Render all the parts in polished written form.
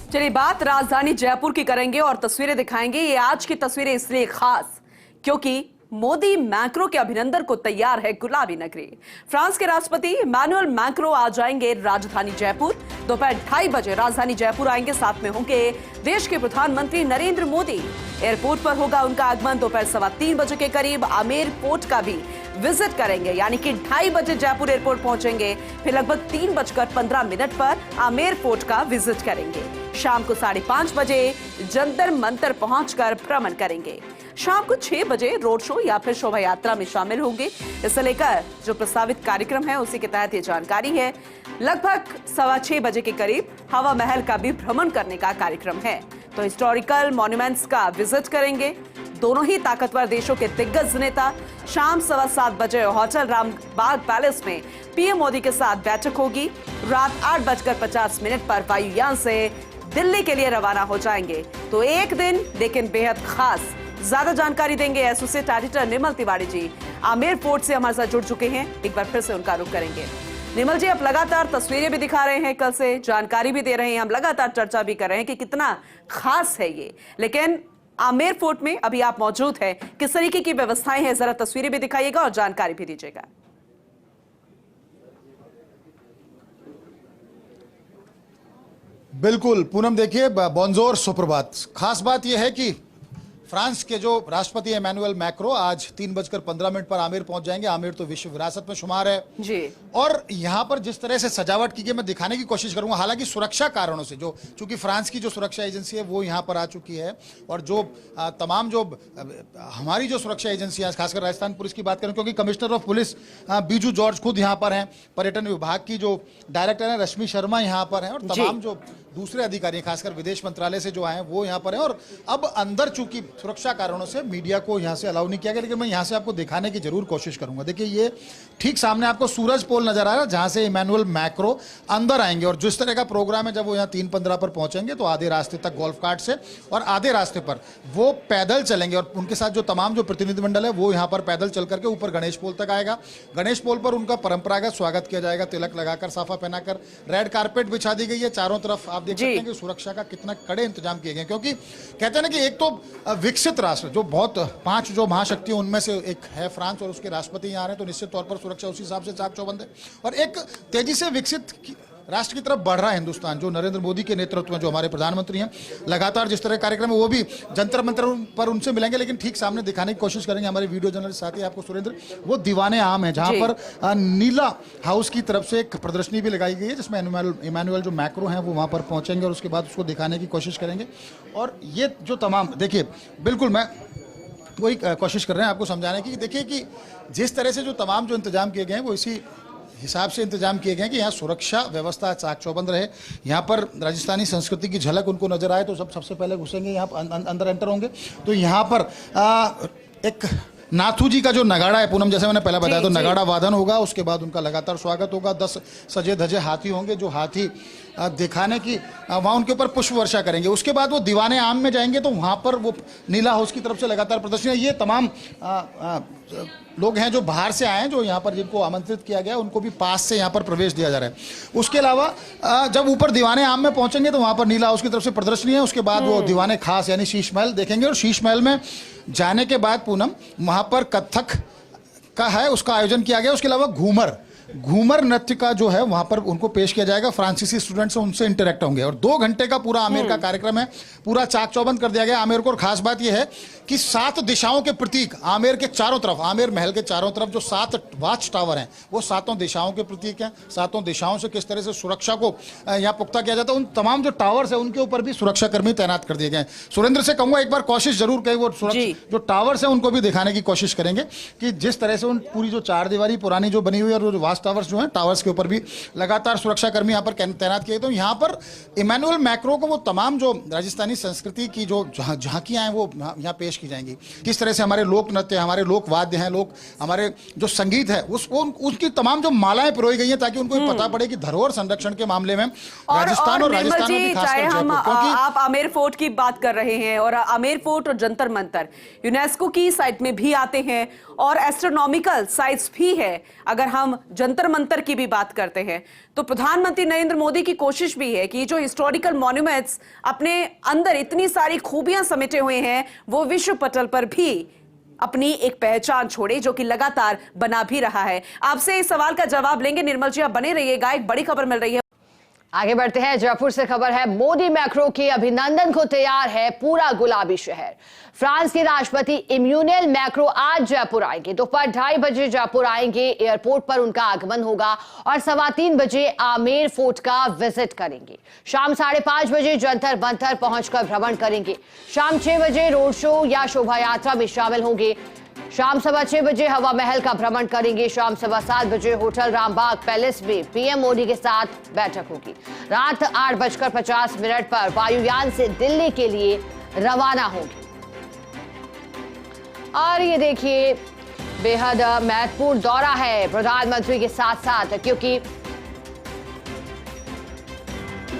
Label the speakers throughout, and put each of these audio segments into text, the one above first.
Speaker 1: चलिए बात राजधानी जयपुर की करेंगे और तस्वीरें दिखाएंगे। ये आज की तस्वीरें इसलिए खास क्योंकि मोदी मैक्रो के अभिनंदन को तैयार है गुलाबी नगरी। फ्रांस के राष्ट्रपति इमैनुअल मैक्रो आ जाएंगे राजधानी जयपुर। दोपहर 2:30 बजे राजधानी जयपुर आएंगे। साथ में होंगे देश के प्रधानमंत्री नरेंद्र मोदी। एयरपोर्ट पर होगा उनका आगमन। दोपहर 3:15 बजे के करीब आमेर पोर्ट का भी विजिट करेंगे, यानी कि 2:30 बजे जयपुर एयरपोर्ट पहुंचेंगे। फिर लगभग 3:15 पर आमेर पोर्ट का विजिट करेंगे। शाम को 5:30 बजे जंतर मंतर पहुंचकर भ्रमण करेंगे। शाम को 6 बजे रोड शो या फिर शोभा यात्रा में शामिल होंगे। इसे लेकर जो प्रस्तावित कार्यक्रम है उसी के तहत ये जानकारी है। लगभग 6:15 बजे के करीब हवा महल का भी भ्रमण करने का कार्यक्रम है। तो हिस्टोरिकल मॉन्यूमेंट्स का विजिट करेंगे दोनों ही ताकतवर देशों के दिग्गज नेता। शाम 7:15 बजे होटल रामबाग पैलेस में पीएम मोदी के साथ बैठक होगी। रात 8:50 पर वायुयान से दिल्ली के लिए रवाना हो जाएंगे। तो एक दिन लेकिन बेहद खास। ज्यादा जानकारी देंगे एसोसिएट एडिटर निर्मल तिवारी जी। आमेर फोर्ट से हमारे साथ जुड़ चुके हैं, एक बार फिर से उनका रुख करेंगे। निर्मल जी, आप लगातार तस्वीरें भी दिखा रहे हैं, कल से जानकारी भी दे रहे हैं, हम लगातार चर्चा भी कर रहे हैं कि कितना खास है ये। लेकिन आमेर फोर्ट में अभी आप मौजूद हैं, किस तरीके की व्यवस्थाएं हैं, जरा तस्वीरें भी दिखाइएगा और जानकारी भी दीजिएगा।
Speaker 2: बिल्कुल पूनम, देखिए बोंजोर सुप्रभात। खास बात यह है कि फ्रांस के जो राष्ट्रपति इमैनुअल मैक्रो आज 3:15 पर आमेर पहुंच जाएंगे। आमेर तो विश्व विरासत में शुमार है
Speaker 1: जी। और
Speaker 2: यहां पर जिस तरह से सजावट की गई मैं दिखाने की कोशिश करूंगा। हालांकि सुरक्षा कारणों से जो चूंकि फ्रांस की जो सुरक्षा एजेंसी है वो यहां पर आ चुकी है और जो तमाम जो हमारी जो सुरक्षा एजेंसियां खासकर राजस्थान पुलिस की बात करें, क्योंकि commissioner of police Biju George खुद यहाँ पर हैं, पर्यटन विभाग की जो डायरेक्टर है रश्मि शर्मा यहाँ पर हैं और तमाम जो दूसरे अधिकारी खासकर विदेश मंत्रालय से जो आए हैं वो यहाँ पर हैं। और अब अंदर चूंकि सुरक्षा कारणों से मीडिया को यहाँ से अलाउ नहीं किया गया, लेकिन मैं यहाँ से आपको दिखाने की जरूर कोशिश करूंगा। देखिए ये ठीक सामने आपको सूरज पोल नजर आ रहा है जहां से इमैनुअल मैक्रो अंदर आएंगे और जिस तरह का प्रोग्राम है, जब वो यहाँ 3:15 पर पहुंचेंगे तो आधे रास्ते तक गोल्फ कार्ट से और आधे रास्ते पर वो पैदल चलेंगे और उनके साथ जो तमाम जो प्रतिनिधिमंडल है वो यहाँ पर पैदल चल करके ऊपर गणेश पोल तक आएगा। गणेश पोल पर उनका परंपरागत स्वागत किया जाएगा, तिलक लगाकर, साफा पहनाकर, रेड कारपेट बिछा दी गई है चारों तरफ। आप देख सकते हैं कि सुरक्षा का कितना कड़े इंतजाम किए गए, क्योंकि कहते हैं ना कि एक तो विकसित राष्ट्र जो बहुत 5 जो महाशक्तियों उनमें से एक है फ्रांस और उसके राष्ट्रपति यहाँ आ रहे हैं, तो निश्चित तौर पर सुरक्षा उसी हिसाब से चाक चौबंद है। और एक तेजी से विकसित राष्ट्र की तरफ बढ़ रहा है हिंदुस्तान, जो नरेंद्र मोदी के नेतृत्व में जो हमारे प्रधानमंत्री हैं, लगातार जिस तरह कार्यक्रम है वो भी जंतर मंतर पर उनसे मिलेंगे। लेकिन ठीक सामने दिखाने की कोशिश करेंगे हमारे वीडियो जर्नलिस्ट साथी आपको सुरेंद्र, वो दीवाने आम है जहां पर नीला हाउस की तरफ से एक प्रदर्शनी भी लगाई गई है जिसमें इमैनुअल जो मैक्रो हैं वो वहां पर पहुंचेंगे और उसके बाद उसको दिखाने की कोशिश करेंगे। और ये जो तमाम देखिए, बिल्कुल मैं वही कोशिश कर रहे हैं आपको समझाने की। देखिए कि जिस तरह से जो तमाम जो इंतजाम किए गए हैं वो इसी हिसाब से इंतजाम किए गए कि यहाँ सुरक्षा व्यवस्था चाक चौबंद रहे। यहाँ पर राजस्थानी संस्कृति की झलक उनको नजर आए तो सबसे पहले घुसेंगे, यहाँ अंदर एंटर होंगे तो यहाँ पर एक नाथू जी का जो नगाड़ा है, पूनम जैसे मैंने पहले बताया, तो नगाड़ा वादन होगा, उसके बाद उनका लगातार स्वागत होगा। 10 सजे धजे हाथी होंगे जो हाथी दिखाने की वहाँ उनके ऊपर पुष्प वर्षा करेंगे। उसके बाद वो दीवाने आम में जाएंगे तो वहाँ पर वो नीला हाउस की तरफ से लगातार प्रदर्शनी है। ये तमाम लोग हैं जो बाहर से आए हैं, जो यहाँ पर जिनको आमंत्रित किया गया उनको भी पास से यहाँ पर प्रवेश दिया जा रहा है। उसके अलावा जब ऊपर दीवाने आम में पहुंचेंगे तो वहाँ पर नीला हाउस की तरफ से प्रदर्शनी है। उसके बाद वो दीवाने खास यानी शीश महल देखेंगे और शीश महल में जाने के बाद पूनम वहाँ पर कथक का है उसका आयोजन किया गया। उसके अलावा घूमर नृत्य का जो है वहां पर उनको पेश किया जाएगा। फ्रांसीसी स्टूडेंट्स उनसे इंटरेक्ट होंगे और 2 घंटे का पूरा आमेर का कार्यक्रम है, पूरा चाक चौबंद कर दिया गया आमेर को। और खास बात यह है कि 7 दिशाओं के प्रतीक आमेर के चारों तरफ, आमेर महल के चारों तरफ जो 7 वॉच टावर हैं वो 7 दिशाओं के प्रतीक हैं। 7 दिशाओं से किस तरह से सुरक्षा को यहाँ पुख्ता किया जाता है, उन तमाम जो टावर्स है उनके ऊपर भी सुरक्षा कर्मी तैनात कर दिए गए हैं। सुरेंद्र से कहूंगा एक बार कोशिश जरूर करें, वो जो टावर्स है उनको भी दिखाने की कोशिश करेंगे कि जिस तरह से उन पूरी जो 4 दीवारी पुरानी जो बनी हुई है और वॉच टावर्स जो है, टावर्स के ऊपर भी लगातार सुरक्षा कर्मी यहाँ पर तैनात किए। तो यहाँ पर इमैनुअल मैक्रो को वो तमाम जो राजस्थानी संस्कृति की जो झांकियां हैं वो यहाँ पेश की जाएंगी। किस तरह से हमारे लोक नृत्य, हमारे लोक वाद्य हैं, हमारे जो संगीत है उसकी तमाम जो मालाएं पिरोई गई हैं ताकि उनको पता पड़े कि धरोहर संरक्षण के मामले में राजस्थान और राजस्थान में
Speaker 1: चाहे हम आप आमेर फोर्ट की बात कर रहे हैं और आमेर फोर्ट और जंतर मंतर यूनेस्को की साइट में भी आते हैं और एस्ट्रोनॉमिकल साइट्स भी है। अगर हम जंतर मंतर की भी बात करते हैं, तो प्रधानमंत्री नरेंद्र मोदी की कोशिश भी है कि जो हिस्टोरिकल मॉन्यूमेंट्स अपने अंदर इतनी सारी खूबियां समेटे हुए हैं, वो विश्व पटल पर भी अपनी एक पहचान छोड़े, जो कि लगातार बना भी रहा है। आपसे इस सवाल का जवाब लेंगे। निर्मल जी, आप बने रहिएगा, एक बड़ी खबर मिल रही है।
Speaker 3: आगे बढ़ते हैं। जयपुर से खबर है, मोदी मैक्रो के अभिनंदन को तैयार है पूरा गुलाबी शहर। फ्रांस के राष्ट्रपति इमैनुअल मैक्रो आज जयपुर आएंगे। दोपहर 2:30 बजे जयपुर आएंगे। एयरपोर्ट पर उनका आगमन होगा और 3:15 बजे आमेर फोर्ट का विजिट करेंगे। शाम 5:30 बजे जंतर मंतर पहुंचकर भ्रमण करेंगे। शाम 6 बजे रोड शो या शोभा यात्रा में शामिल होंगे। शाम 6:15 बजे हवा महल का भ्रमण करेंगे। शाम 7:15 बजे होटल रामबाग पैलेस में पीएम मोदी के साथ बैठक होगी। रात 8:50 पर वायुयान से दिल्ली के लिए रवाना होगी। और ये देखिए, बेहद महत्वपूर्ण दौरा है प्रधानमंत्री के साथ साथ, क्योंकि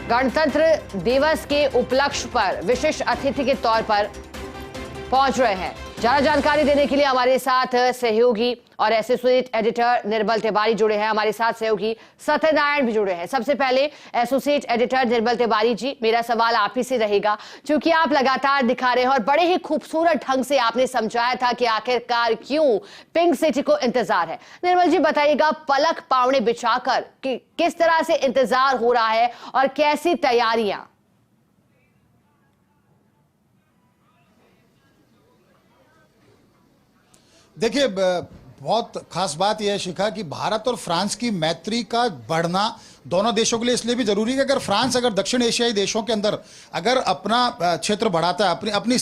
Speaker 3: गणतंत्र दिवस के उपलक्ष्य पर विशिष्ट अतिथि के तौर पर पहुंच रहे हैं। ज्यादा जानकारी देने के लिए हमारे साथ सहयोगी और एसोसिएट एडिटर निर्मल तिवारी जुड़े हैं। हमारे साथ सहयोगी सत्यनारायण भी जुड़े हैं। सबसे पहले एसोसिएट एडिटर निर्मल तिवारी जी, मेरा सवाल आप ही से रहेगा, क्योंकि आप लगातार दिखा रहे हैं और बड़े ही खूबसूरत ढंग से आपने समझाया था कि आखिरकार क्यों पिंक सिटी को इंतजार है। निर्मल जी बताइएगा, पलक पावड़े बिछाकर कि किस तरह से इंतजार हो रहा है और कैसी तैयारियां।
Speaker 2: देखिए, बहुत खास बात यह है शिखा कि भारत और फ्रांस की मैत्री का बढ़ना दोनों देशों के लिए इसलिए भी जरूरी है कि अगर फ्रांस अगर दक्षिण एशियाई देशों के अंदर अगर अपना क्षेत्र बढ़ाता है, अपनी अपनी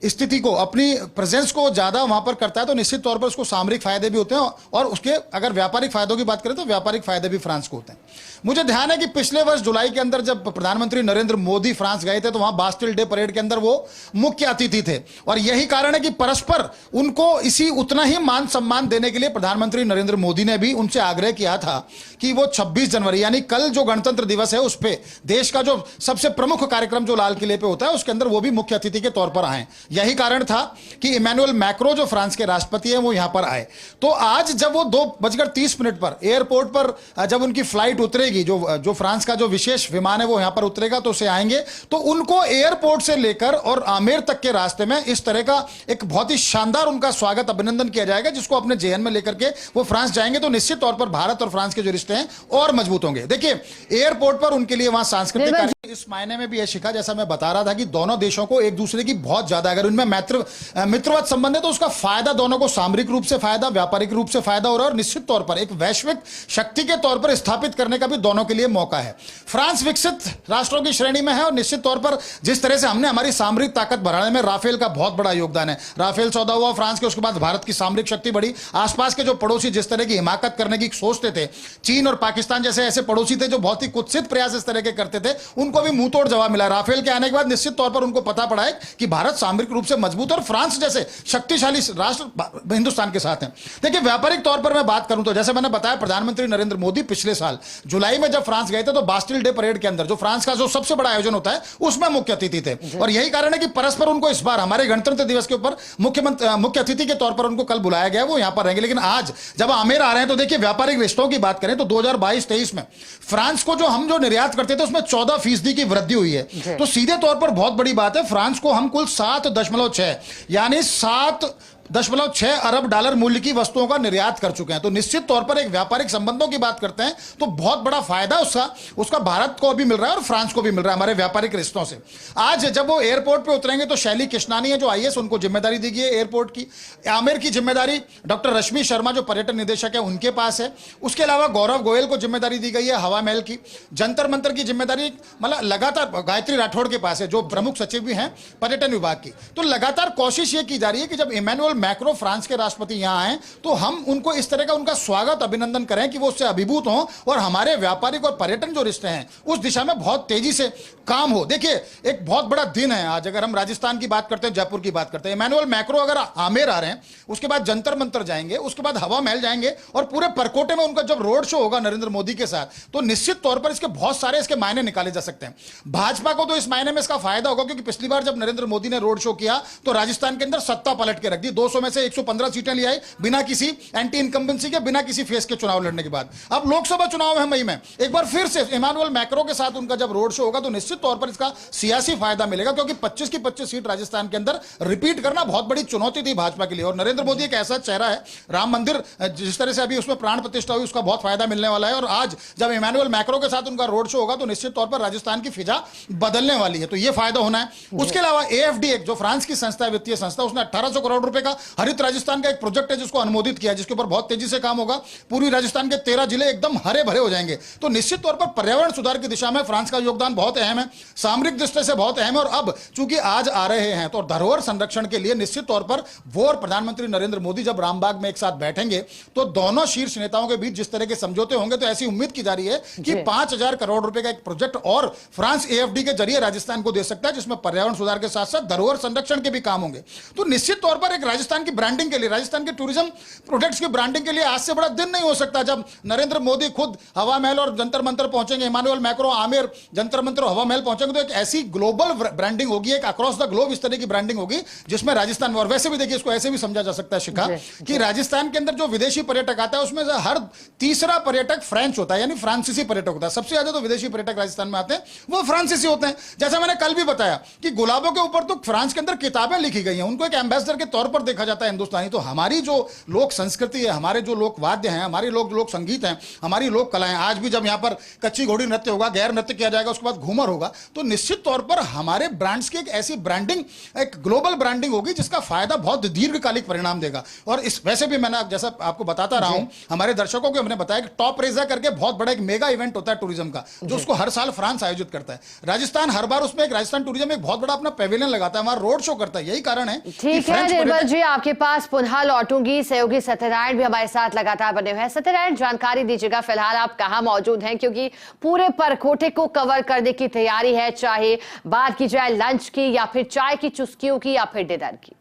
Speaker 2: स्थिति को, अपनी प्रेजेंस को ज्यादा वहां पर करता है, तो निश्चित तौर पर उसको सामरिक फायदे भी होते हैं और उसके अगर व्यापारिक फायदों की बात करें तो व्यापारिक फायदे भी फ्रांस को होते हैं। मुझे ध्यान है कि पिछले वर्ष जुलाई के अंदर जब प्रधानमंत्री नरेंद्र मोदी फ्रांस गए थे तो वहां बास्टिल डे परेड के अंदर वो मुख्य अतिथि थे, और यही कारण है कि परस्पर उनको इसी उतना ही मान सम्मान देने के लिए प्रधानमंत्री नरेंद्र मोदी ने भी उनसे आग्रह किया था कि वो 26 जनवरी यानी कल जो गणतंत्र दिवस है उस पे देश का जो सबसे प्रमुख कार्यक्रम जो लाल किले पे होता है उसके अंदर वो भी मुख्य अतिथि के तौर पर आए। यही कारण था कि इमैनुअल मैक्रो जो फ्रांस के राष्ट्रपति हैं वो यहां पर आए। तो आज जब वो 2:30 पर एयरपोर्ट पर जब उनकी फ्लाइट उतरेगी, जो फ्रांस का जो विशेष विमान है वो यहां पर उतरेगा, तो उसे आएंगे, तो उनको एयरपोर्ट से लेकर और आमेर तक के रास्ते में इस तरह का एक बहुत ही शानदार उनका स्वागत अभिनंदन किया जाएगा, जिसको अपने जेहन में लेकर के वो फ्रांस जाएंगे। तो निश्चित तौर पर भारत और फ्रांस के जो रिश्ते हैं और मजबूत होंगे। देखिए, एयरपोर्ट पर उनके लिए वहां सांस्कृतिक कार्यक्रम इस मायने में भी है शिखा, जैसा मैं बता रहा था कि दोनों देशों को एक दूसरे की बहुत ज्यादा, अगर उनमें मित्रवत संबंध है तो उसका फायदा दोनों को सामरिक रूप से फायदा, व्यापारिक रूप से फायदा हो रहा है, और निश्चित तौर पर एक वैश्विक शक्ति के तौर पर स्थापित करने का भी दोनों के लिए मौका है। फ्रांस विकसित राष्ट्रों की श्रेणी में है और निश्चित तौर पर जिस तरह से हमने हमारी सामरिक ताकत बढ़ाने में राफेल का बहुत बड़ा योगदान है, राफेल सौदा हुआ फ्रांस के, उसके बाद भारत की सामरिक शक्ति बढ़ी, आसपास के जो पड़ोसी जिस तरह की हिमाकत करने की सोचते थे, चीन और पाकिस्तान जैसे ऐसे पड़ोसी थे जो बहुत ही कुत्सित प्रयास इस तरह के करते थे, उनको भी मुंह तोड़ जवाब मिला। राफेल के आने के बाद निश्चित तौर पर उनको पता पड़ा है कि भारत सामरिक रूप से मजबूत और फ्रांस जैसे शक्तिशाली राष्ट्र हिंदुस्तान के साथ हैं। देखिए, व्यापारिक तौर पर मैं बात करूं तो जैसे मैंने बताया, प्रधानमंत्री नरेंद्र मोदी पिछले साल जुलाई में जब फ्रांस गए थे तो बास्टिल डे परेड के अंदर जो फ्रांस का जो सबसे बड़ा आयोजन होता है उसमें मुख्य अतिथि थे, और यही कारण है कि परस्पर उनको इस बार हमारे गणतंत्र दिवस के ऊपर मुख्य अतिथि के तौर पर उनको कल बुलाया गया, वो यहां पर रहेंगे। लेकिन आज जब आमेर आ रहे हैं तो देखिए, व्यापारिक रिश्तों की बात करें तो 2022-23 में फ्रांस को हम जो निर्यात करते थे उसमें 14% की वृद्धि हुई है। तो सीधे तौर पर बहुत बड़ी बात है, फ्रांस को हम कुल 7.6 यानी 7.6 अरब डॉलर मूल्य की वस्तुओं का निर्यात कर चुके हैं। तो निश्चित तौर पर एक व्यापारिक संबंधों की बात करते हैं तो बहुत बड़ा फायदा उसका भारत को भी मिल रहा है और फ्रांस को भी मिल रहा है हमारे व्यापारिक रिश्तों से। आज जब वो एयरपोर्ट पे उतरेंगे तो शैली कृष्णानी है जो IAS, उनको जिम्मेदारी दी गई है एयरपोर्ट की। आमेर की जिम्मेदारी डॉक्टर रश्मि शर्मा जो पर्यटन निदेशक है उनके पास है। उसके अलावा गौरव गोयल को जिम्मेदारी दी गई है हवा महल की। जंतर मंतर की जिम्मेदारी मतलब लगातार गायत्री राठौड़ के पास है जो प्रमुख सचिव भी हैं पर्यटन विभाग की। तो लगातार कोशिश ये की जा रही है कि जब इमैनुअल मैक्रो फ्रांस के राष्ट्रपति यहां आए तो हम उनको इस तरह का उनका स्वागत अभिनंदन करें कि वो उससे अभिभूत हों और हमारे व्यापारिक और पर्यटन जो रिश्ते हैं उस दिशा में बहुत तेजी से काम हो। देखिए, एक बहुत बड़ा दिन है आज। अगर हम राजस्थान की बात करते हैं, जयपुर की बात करते हैं, इमैनुअल मैक्रो अगर आमेर आ रहे हैं, उसके बाद जंतर मंतर जाएंगे, उसके बाद हवा महल जाएंगे और पूरे परकोटे में उनका जब रोड शो होगा नरेंद्र मोदी के साथ, तो निश्चित तौर पर इसके बहुत सारे इसके मायने निकाले जा सकते हैं। भाजपा को तो इस मायने में इसका फायदा होगा क्योंकि पिछली बार जब नरेंद्र मोदी ने रोड शो किया तो राजस्थान के अंदर सत्ता पलट के रख दी, 200 में से 115 सीटें ले आए बिना किसी एंटी इनकम्बेंसी के, बिना किसी फेस के चुनाव लड़ने के बाद। अब लोकसभा चुनाव है मई में, एक बार फिर से इमानुएल मैक्रो के साथ उनका जब रोड शो होगा तो निश्चित तौर पर इसका सियासी फायदा मिलेगा, क्योंकि 25 की 25 सीट राजस्थान के अंदर रिपीट करना बहुत बड़ी चुनौती थी भाजपा के लिए। और नरेंद्र मोदी एक ऐसा चेहरा है, राम मंदिर जिस तरह से अभी उसमें प्राण प्रतिष्ठा हुई उसका बहुत फायदा मिलने वाला है, और आज जब इमानुएल मैक्रो के साथ उनका रोड शो होगा तो निश्चित तौर पर राजस्थान की फिजा बदलने वाली है, तो यह फायदा होना है। उसके अलावा AFD जो फ्रांस की संस्था है, वित्तीय संस्था, उसने 1800 करोड़ रुपए का हरित राजस्थान का एक प्रोजेक्ट है जिसको अनुमोदित किया, जिसके ऊपर बहुत तेजी से काम होगा। पूर्वी राजस्थान के 13 जिले एकदम हरे भरे हो जाएंगे। तो निश्चित तौर पर पर्यावरण सुधार की दिशा में फ्रांस का योगदान बहुत अहम है, सामरिक दृष्टि से बहुत अहम है। और अब चूंकि आज आ रहे हैं तो धरोहर संरक्षण के लिए निश्चित तौर पर वो और प्रधानमंत्री नरेंद्र मोदी जब रामबाग में एक साथ बैठेंगे तो दोनों शीर्ष नेताओं के बीच जिस तरह के समझौते होंगे, तो ऐसी उम्मीद की जा रही है कि 5000 करोड़ रुपए का एक प्रोजेक्ट और फ्रांस AFD के जरिए राजस्थान को दे सकता है, जिसमें पर्यावरण सुधार के साथ साथ धरोहर संरक्षण के भी काम होंगे। तो निश्चित तौर पर एक राजस्थान की ब्रांडिंग के लिए, राजस्थान के टूरिज्म प्रोडक्ट्स की ब्रांडिंग के लिए आज से बड़ा दिन नहीं हो सकता जब नरेंद्र मोदी खुद हवा महल और जंतर मंतर पहुंचेंगे, इमानुएल मैक्रो आमेर जंतर मंतर हवा महल पहुंचेंगे। तो एक ऐसी ग्लोबल ब्रांडिंग होगी, एक अक्रॉस द ग्लोब इस तरह की ब्रांडिंग होगी जिसमें राजस्थान, और वैसे भी देखिए इसको ऐसे भी समझा जा सकता है शिखा कि राजस्थान के अंदर जो विदेशी पर्यटक आता है उसमें से हर तीसरा पर्यटक फ्रेंच होता है, यानी फ्रांसीसी पर्यटक होता है। सबसे ज्यादा तो विदेशी पर्यटक राजस्थान में आते हैं वो फ्रांसीसी होते हैं। जैसा मैंने कल भी बताया कि गुलाबों के ऊपर तो फ्रांस के अंदर किताबें लिखी गई हैं, उनको एक एम्बेसडर के तौर पर देखा जाता है हिंदुस्तानी। तो हमारी जो लोक संस्कृति है, हमारे जो लोक वाद्य हैं, हमारे लोक संगीत हैं, हमारी लोक कलाएं, आज भी जब यहाँ पर कच्ची घोड़ी नृत्य होगा, गैर नृत्य किया जाएगा, उसके बाद घूमर होगा, तो निश्चित तौर पर हमारे ब्रांड्स की एक ऐसी ब्रांडिंग, एक ग्लोबल ब्रांडिंग होगी जिसका फायदा बहुत दीर्घकालिक परिणाम देगा। और इस वैसे भी मैंने जैसा आपको बताता रहा हूं, हमारे दर्शकों को हमने बताया कि टॉप रेजा करके बहुत बड़ा एक मेगा इवेंट होता है टूरिज्म का, जो उसको हर साल फ्रांस आयोजित करता है। राजस्थान हर बार उसमें एक राजस्थान टूरिज्म एक बहुत बड़ा अपना पेविलियन लगाता है, वहां रोड शो करता है। यही कारण है।
Speaker 3: ठीक है निर्मल जी, आपके पास पुनः लौटूंगी। सहयोगी सत्यनारायण भी हमारे साथ लगातार बने हुए हैं। सत्यनारायण, जानकारी दीजिएगा फिलहाल आप कहां मौजूद हैं, क्योंकि पूरे परकोटे को कवर करने की तैयारी है, चाहे बात की जाए लंच की या फिर चाय की चुस्कियों की या फिर डिनर की।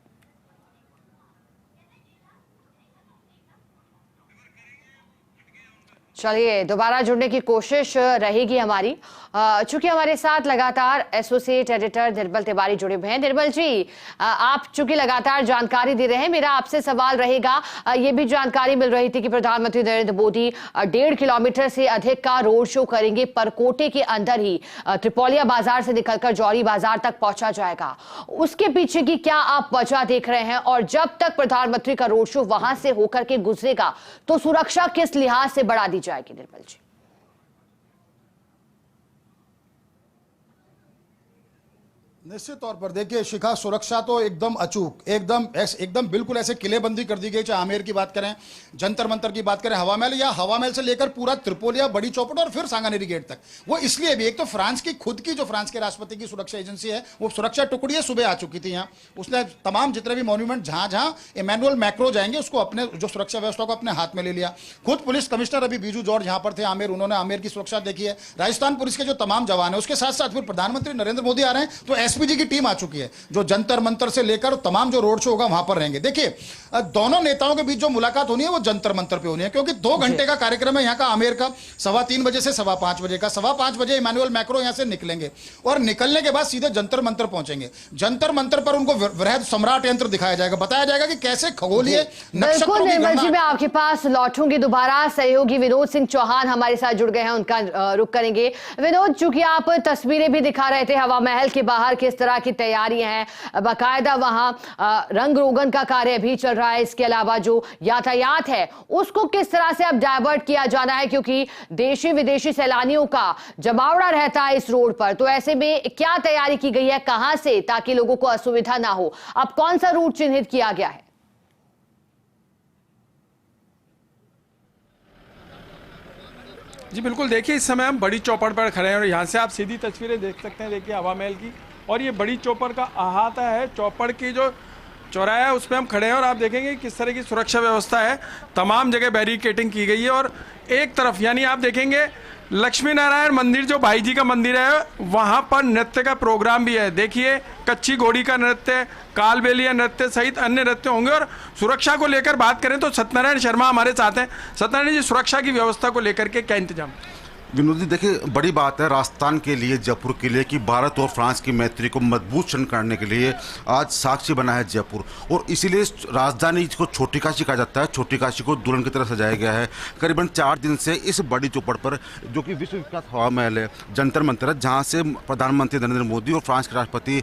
Speaker 3: चलिए दोबारा जुड़ने की कोशिश रहेगी हमारी, चूंकि हमारे साथ लगातार एसोसिएट एडिटर निर्मल तिवारी जुड़े हुए हैं। निर्मल जी, आप चूंकि लगातार जानकारी दे रहे हैं, मेरा आपसे सवाल रहेगा, ये भी जानकारी मिल रही थी कि प्रधानमंत्री नरेंद्र मोदी 1.5 किलोमीटर से अधिक का रोड शो करेंगे, परकोटे के अंदर ही त्रिपोलिया बाजार से निकलकर जौहरी बाजार तक पहुंचा जाएगा। उसके पीछे की क्या आप वजह देख रहे हैं, और जब तक प्रधानमंत्री का रोड शो वहां से होकर के गुजरेगा तो सुरक्षा किस लिहाज से बढ़ा दी जाएगी निर्मल जी?
Speaker 2: निश्चित तौर पर देखिए शिखा, सुरक्षा तो एकदम अचूक, एकदम बिल्कुल ऐसे किलेबंदी कर दी गई, चाहे आमेर की बात करें, जंतर मंतर की बात करें, हवा महल, या हवा महल से लेकर पूरा त्रिपोलिया, बड़ी चौपट और फिर सांगानेरी गेट तक। वो इसलिए भी, एक तो फ्रांस की खुद की जो फ्रांस के राष्ट्रपति की सुरक्षा एजेंसी है, वो सुरक्षा टुकड़ी है, सुबह आ चुकी थी यहाँ। उसने तमाम जितने भी मॉन्यूमेंट जहां इमानुएल मैक्रो जाएंगे उसको अपने जो सुरक्षा व्यवस्था को अपने हाथ में ले लिया। खुद पुलिस कमिश्नर अभी बीजू जॉर्ज यहाँ पर थे आमेर, उन्होंने आमेर की सुरक्षा देखी है। राजस्थान पुलिस के जो तमाम जवान है, उसके साथ साथ फिर प्रधानमंत्री नरेंद्र मोदी आ रहे हैं तो एसपीजी की टीम आ चुकी है, जो जंतर मंतर से लेकर तमाम जो रोड शो होगा वहां पर रहेंगे। देखिए दोनों नेताओं के बीच जो मुलाकात होनी है वो जंतर मंतर पे होनी है, क्योंकि 2 घंटे का कार्यक्रम है यहाँ का आमेर का, 3:15 बजे से 5:15 बजे का। 5:15 बजे इमानुएल मैक्रो यहाँ से निकलेंगे और निकलने के बाद सीधे जंतर मंतर पहुंचेंगे। जंतर मंतर पर उनको वृहद सम्राट यंत्र दिखाया जाएगा, बताया जाएगा कि कैसे खगोलीय
Speaker 3: बिल्कुल निर्मल जी, मैं आपके पास लौटूंगी दोबारा। सहयोगी विनोद सिंह चौहान हमारे साथ जुड़ गए हैं, उनका रुख करेंगे। विनोद, चूंकि आप तस्वीरें भी दिखा रहे थे हवा महल के बाहर किस तरह की तैयारी है, बाकायदा वहां रंग रोगन का कार्य भी चल रहा है, इसके अलावा जो यातायात है उसको किस तरह से अब डायवर्ट किया जाना है, क्योंकि देशी विदेशी सैलानियों का जमावड़ा रहता है इस रोड पर। तो ऐसे में क्या तैयारी की गई है, कहां से, ताकि लोगों को असुविधा ना हो? अब कौन सा रूट चिन्हित किया गया है?
Speaker 4: जी बिल्कुल, देखिए इस समय हम बड़ी चौपड़ पर खड़े हैं और यहाँ से आप सीधी तस्वीरें देख सकते हैं। देखिए हवा महल की, और ये बड़ी चौपड़ का अहाता है, चौपड़ की जो चौराहा है उस पर हम खड़े हैं और आप देखेंगे किस तरह की सुरक्षा व्यवस्था है। तमाम जगह बैरिकेटिंग की गई है और एक तरफ यानी आप देखेंगे लक्ष्मी नारायण मंदिर जो भाई जी का मंदिर है वहाँ पर नृत्य का प्रोग्राम भी है। देखिए कच्ची घोड़ी का नृत्य, कालबेलिया नृत्य सहित अन्य नृत्य होंगे। और सुरक्षा को लेकर बात करें तो सत्यनारायण शर्मा हमारे साथ हैं। सत्यनारायण जी, सुरक्षा की व्यवस्था को लेकर के क्या इंतजाम?
Speaker 5: विनोद जी, देखिए बड़ी बात है राजस्थान के लिए, जयपुर के लिए कि भारत और फ्रांस की मैत्री को मजबूत क्षण करने के लिए आज साक्षी बना है जयपुर। और इसीलिए राजधानी को छोटी काशी कहा जाता है, छोटी काशी को दुल्हन की तरह सजाया गया है। करीबन 4 दिन से इस बड़ी चौपड़ पर, जो कि विश्व विख्यात हवा महल है, जंतर मंतर है, जहाँ से प्रधानमंत्री नरेंद्र मोदी और फ्रांस के राष्ट्रपति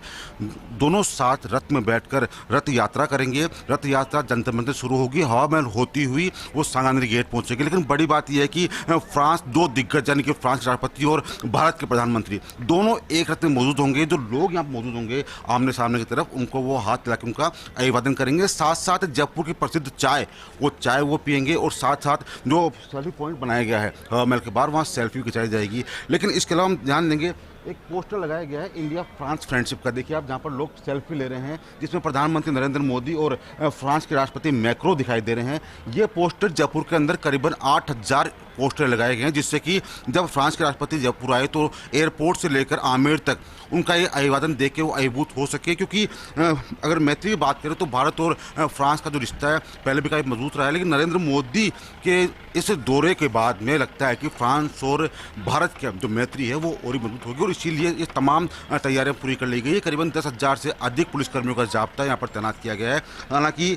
Speaker 5: दोनों साथ रथ में बैठकर रथ यात्रा करेंगे। रथ यात्रा जंतर मंतर शुरू होगी, हवा महल होती हुई वो सांगानेरी गेट पहुंचेगी। लेकिन बड़ी बात यह है कि फ्रांस, दो दिग्गज कि फ्रांस के राष्ट्रपति और भारत के प्रधानमंत्री दोनों एक रथ में मौजूद होंगे। जो लोग यहाँ मौजूद होंगे आमने सामने की तरफ, उनको वो हाथ मिला के उनका अभिवादन करेंगे। साथ साथ जयपुर की प्रसिद्ध चाय वो पियेंगे। और साथ साथ जो सेल्फी पॉइंट बनाया गया है हवा महल के बाहर, वहाँ सेल्फी खिंचाई जाएगी। लेकिन इसके अलावा हम ध्यान देंगे, एक पोस्टर लगाया गया है इंडिया फ्रांस फ्रेंडशिप का, देखिए आप, जहाँ पर लोग सेल्फी ले रहे हैं, जिसमें प्रधानमंत्री नरेंद्र मोदी और फ्रांस के राष्ट्रपति मैक्रो दिखाई दे रहे हैं। ये पोस्टर जयपुर के अंदर करीबन 8000 पोस्टर लगाए गए हैं, जिससे कि जब फ्रांस के राष्ट्रपति जयपुर आए तो एयरपोर्ट से लेकर आमेर तक उनका ये अभिवादन देख के वो अभिभूत हो सके। क्योंकि अगर मैत्री की बात करें तो भारत और फ्रांस का जो रिश्ता है पहले भी काफ़ी मजबूत रहा है, लेकिन नरेंद्र मोदी के इस दौरे के बाद में लगता है कि फ्रांस और भारत की जो मैत्री है वो और ही मजबूत होगी। और इसीलिए ये तमाम तैयारियां पूरी कर ली गई है। करीबन 10,000 से अधिक पुलिसकर्मियों का जाब्ता यहाँ पर तैनात किया गया है। हालांकि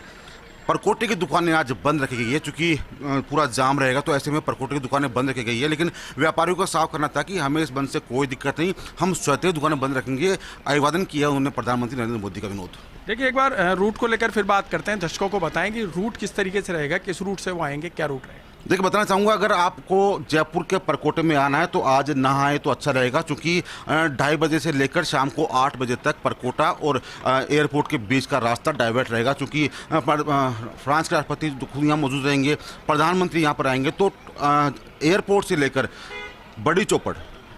Speaker 5: परकोटे की दुकानें आज बंद रखी गई है, चूंकि पूरा जाम रहेगा तो ऐसे में परकोटे की दुकानें बंद रखी गई है। लेकिन व्यापारियों को साफ करना था कि हमें इस बंद से कोई दिक्कत नहीं, हम स्वतः दुकानें बंद रखेंगे। अभिवादन किया उन्होंने प्रधानमंत्री नरेंद्र मोदी का। विनोद,
Speaker 4: देखिए एक बार रूट को लेकर फिर बात करते हैं, दर्शकों को बताएं कि रूट किस तरीके से रहेगा, किस रूट से वो आएंगे, क्या रूट रहेगा।
Speaker 5: देखिए बताना चाहूँगा, अगर आपको जयपुर के परकोटे में आना है तो आज ना आए तो अच्छा रहेगा, क्योंकि 2:30 बजे से लेकर शाम को 8 बजे तक परकोटा और एयरपोर्ट के बीच का रास्ता डाइवर्ट रहेगा। क्योंकि फ्रांस के राष्ट्रपति खुद यहाँ मौजूद रहेंगे, प्रधानमंत्री यहाँ पर आएंगे, तो एयरपोर्ट से लेकर बड़ी चौपड़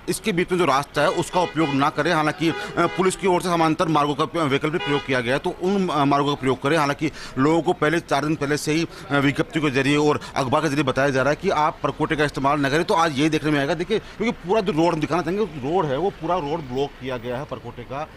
Speaker 5: इसके बीच में जो रास्ता है उसका उपयोग ना करें। हालांकि पुलिस की ओर से समांतर मार्गों का वैकल्पिक प्रयोग किया गया है, तो उन मार्गों का प्रयोग करें। हालांकि लोगों को पहले 4 दिन पहले से ही विज्ञप्ति के जरिए और अखबार के जरिए बताया जा रहा है कि आप परकोटे का इस्तेमाल न करें। तो आज यही देखने में आएगा। देखिए, क्योंकि पूरा जो रोड हम दिखाना चाहेंगे, रोड है वो पूरा रोड ब्लॉक किया गया है परकोटे का,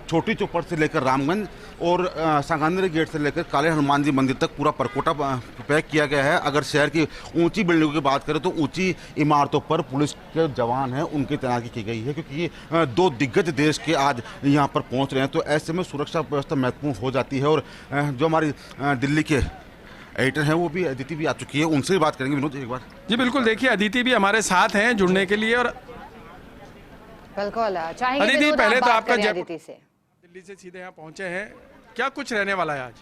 Speaker 5: छोटी चौपड़ से लेकर रामगंज और सांगानेरी गेट से लेकर काले हनुमान जी मंदिर तक पूरा परकोटा पैक किया गया है। अगर शहर की ऊंची बिल्डिंगों की बात करें तो ऊंची इमारतों पर पुलिस के जवान हैं, उनकी तैनाती की गई है, क्योंकि 2 दिग्गज देश के आज यहाँ पर पहुँच रहे हैं। तो ऐसे में सुरक्षा व्यवस्था महत्वपूर्ण हो जाती है। और जो हमारी दिल्ली के एडिटर हैं वो भी, अदिति भी आ चुकी है, उनसे भी बात करेंगे। विनोद, एक बार
Speaker 4: जी बिल्कुल, देखिए अदिति भी हमारे साथ हैं जुड़ने के लिए। और
Speaker 3: बिल्कुल चाहेंगे
Speaker 4: अदिति,
Speaker 3: विनोद,
Speaker 4: पहले
Speaker 3: आप
Speaker 4: तो
Speaker 3: बात
Speaker 4: आपका
Speaker 3: करें
Speaker 4: जयपुर
Speaker 3: अदिति से।
Speaker 4: दिल्ली से सीधे यहाँ पहुंचे हैं, क्या कुछ रहने वाला है आज?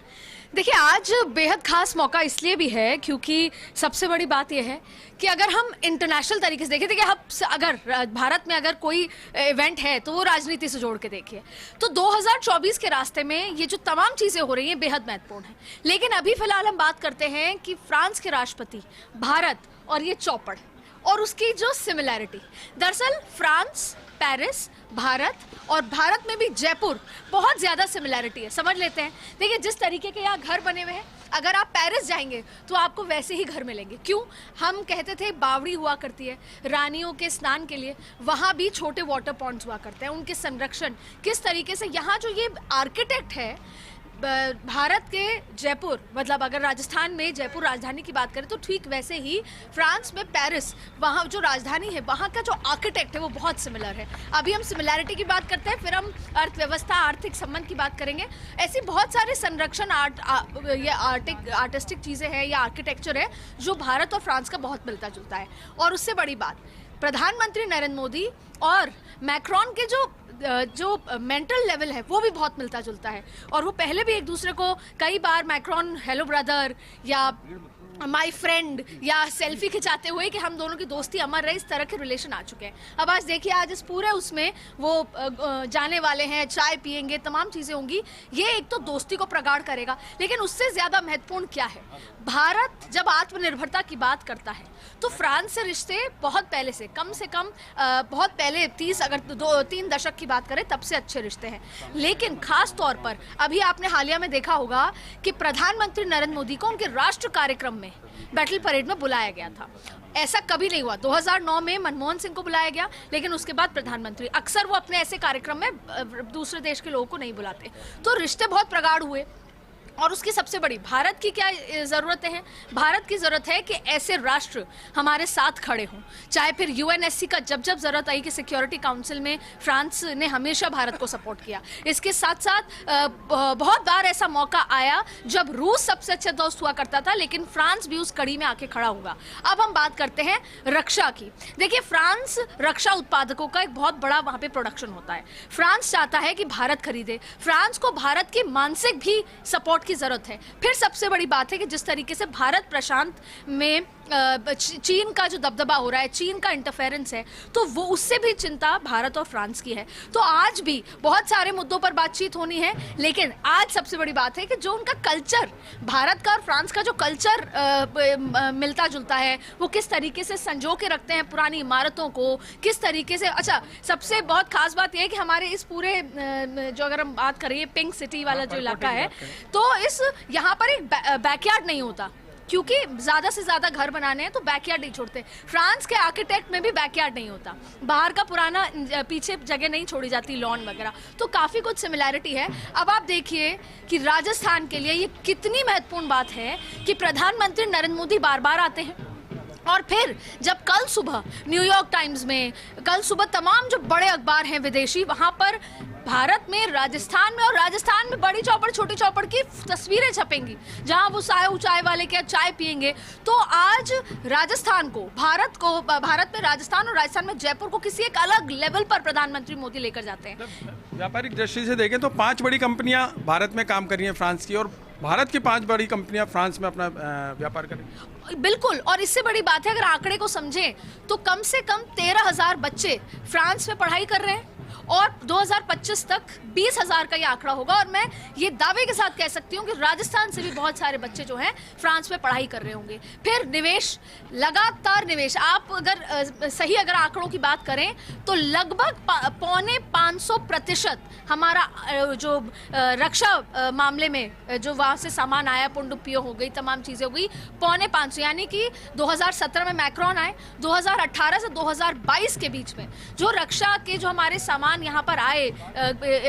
Speaker 6: देखिए, आज बेहद खास मौका इसलिए भी है क्योंकि सबसे बड़ी बात यह है कि अगर हम इंटरनेशनल तरीके से देखें, देखिए हम अगर भारत में अगर कोई इवेंट है तो वो राजनीति से जोड़ के देखिए, तो 2024 के रास्ते में ये जो तमाम चीज़ें हो रही हैं बेहद महत्वपूर्ण है। लेकिन अभी फिलहाल हम बात करते हैं कि फ्रांस के राष्ट्रपति, भारत और ये चौपड़ और उसकी जो सिमिलैरिटी, दरअसल फ्रांस, पेरिस, भारत और भारत में भी जयपुर बहुत ज़्यादा सिमिलैरिटी है। समझ लेते हैं। देखिए, जिस तरीके के यहाँ घर बने हुए हैं, अगर आप पेरिस जाएंगे तो आपको वैसे ही घर मिलेंगे। क्यों? हम कहते थे बावड़ी हुआ करती है रानियों के स्नान के लिए, वहाँ भी छोटे वाटर पॉन्ड्स हुआ करते हैं। उनके संरक्षण किस तरीके से, यहाँ जो ये आर्किटेक्ट है भारत के जयपुर, मतलब अगर राजस्थान में जयपुर राजधानी की बात करें तो ठीक वैसे ही फ्रांस में पेरिस, वहाँ जो राजधानी है वहाँ का जो आर्किटेक्ट है वो बहुत सिमिलर है। अभी हम सिमिलैरिटी की बात करते हैं, फिर हम अर्थव्यवस्था, आर्थिक संबंध की बात करेंगे। ऐसी बहुत सारे संरक्षण आर्टिस्टिक चीज़ें हैं या आर्किटेक्चर है जो भारत और फ्रांस का बहुत मिलता जुलता है। और उससे बड़ी बात, प्रधानमंत्री नरेंद्र मोदी और मैक्रॉन के जो मेंटल लेवल है वो भी बहुत मिलता जुलता है। और वो पहले भी एक दूसरे को कई बार मैक्रॉन हेलो ब्रदर या माई फ्रेंड या सेल्फी खिंचाते हुए कि हम दोनों की दोस्ती अमर रहे, इस तरह के रिलेशन आ चुके हैं। अब आज देखिए, आज इस पूरे उसमें वो जाने वाले हैं, चाय पियेंगे, तमाम चीज़ें होंगी। ये एक तो दोस्ती को प्रगाढ़ करेगा, लेकिन उससे ज़्यादा महत्वपूर्ण क्या है, भारत जब आत्मनिर्भरता की बात करता है तो फ्रांस से रिश्ते बहुत पहले से कम बहुत पहले 3 दशक की बात करें तब से अच्छे रिश्ते हैं। लेकिन खास तौर पर अभी आपने हालिया में देखा होगा कि प्रधानमंत्री नरेंद्र मोदी को उनके राष्ट्र कार्यक्रम में बैटल परेड में बुलाया गया था। ऐसा कभी नहीं हुआ। 2009 में मनमोहन सिंह को बुलाया गया, लेकिन उसके बाद प्रधानमंत्री, अक्सर वो अपने ऐसे कार्यक्रम में दूसरे देश के लोगों को नहीं बुलाते। तो रिश्ते बहुत प्रगाढ़ हुए। और उसकी सबसे बड़ी भारत की क्या ज़रूरतें हैं? भारत की ज़रूरत है कि ऐसे राष्ट्र हमारे साथ खड़े हों, चाहे फिर यूएनएससी का जब जब ज़रूरत आई कि सिक्योरिटी काउंसिल में फ्रांस ने हमेशा भारत को सपोर्ट किया। इसके साथ साथ बहुत बार ऐसा मौका आया जब रूस सबसे अच्छा दोस्त हुआ करता था, लेकिन फ्रांस भी उस कड़ी में आके खड़ा हुआ। अब हम बात करते हैं रक्षा की। देखिए, फ्रांस रक्षा उत्पादकों का एक बहुत बड़ा वहाँ पे प्रोडक्शन होता है। फ्रांस चाहता है कि भारत खरीदे, फ्रांस को भारत की मानसिक भी सपोर्ट की जरूरत है। फिर सबसे बड़ी बात है कि जिस तरीके से भारत प्रशांत में चीन का जो दबदबा हो रहा है, चीन का इंटरफेरेंस है, तो वो उससे भी चिंता भारत और फ्रांस की है। तो आज भी बहुत सारे मुद्दों पर बातचीत होनी है, लेकिन आज सबसे बड़ी बात है कि जो उनका कल्चर, भारत का और फ्रांस का जो कल्चर मिलता जुलता है, वो किस तरीके से संजो के रखते हैं पुरानी इमारतों को, किस तरीके से। अच्छा, सबसे बहुत खास बात यह है कि हमारे इस पूरे जो अगर हम बात करें पिंक सिटी वाला जो इलाका है, तो यहाँ पर एक बैकयार्ड नहीं होता, क्योंकि ज्यादा से ज्यादा घर बनाने हैं तो बैकयार्ड नहीं छोड़ते। फ्रांस के आर्किटेक्ट में भी बैकयार्ड नहीं होता, बाहर का पुराना पीछे जगह नहीं छोड़ी जाती, लॉन वगैरह। तो काफी कुछ सिमिलैरिटी है। अब आप देखिए कि राजस्थान के लिए ये कितनी महत्वपूर्ण बात है कि प्रधानमंत्री नरेंद्र मोदी बार बार आते हैं, और फिर जब कल सुबह न्यूयॉर्क टाइम्स में, कल सुबह तमाम जो बड़े अखबार हैं विदेशी, वहां पर भारत में, राजस्थान में, और राजस्थान में बड़ी चौपड़ छोटी चौपड़ की तस्वीरें छपेंगी जहां वो चाय वाले के चाय पिएंगे। तो आज राजस्थान को, भारत में राजस्थान और राजस्थान में जयपुर को किसी एक अलग लेवल पर प्रधानमंत्री मोदी लेकर जाते हैं।
Speaker 4: व्यापारिक दृष्टि से देखें तो 5 बड़ी कंपनियां भारत में काम कर रही हैं फ्रांस की, और भारत की 5 बड़ी कंपनियां फ्रांस में अपना व्यापार करेंगी।
Speaker 6: बिल्कुल, और इससे बड़ी बात है, अगर आंकड़े को समझें तो कम से कम 13,000 बच्चे फ्रांस में पढ़ाई कर रहे हैं, और 2025 तक 20,000 का ये आंकड़ा होगा। और मैं ये दावे के साथ कह सकती हूँ कि राजस्थान से भी बहुत सारे बच्चे जो हैं फ्रांस में पढ़ाई कर रहे होंगे। फिर निवेश, लगातार निवेश, आप अगर सही अगर आंकड़ों की बात करें तो लगभग 550% हमारा जो रक्षा मामले में जो वहाँ से सामान आया, पुंडुप्पियों हो गई, तमाम चीज़ें हो गई, 550, यानी कि 2017 में मैक्रोन आए, 2018 से 2022 के बीच में जो रक्षा के जो हमारे सामान यहाँ पर आए,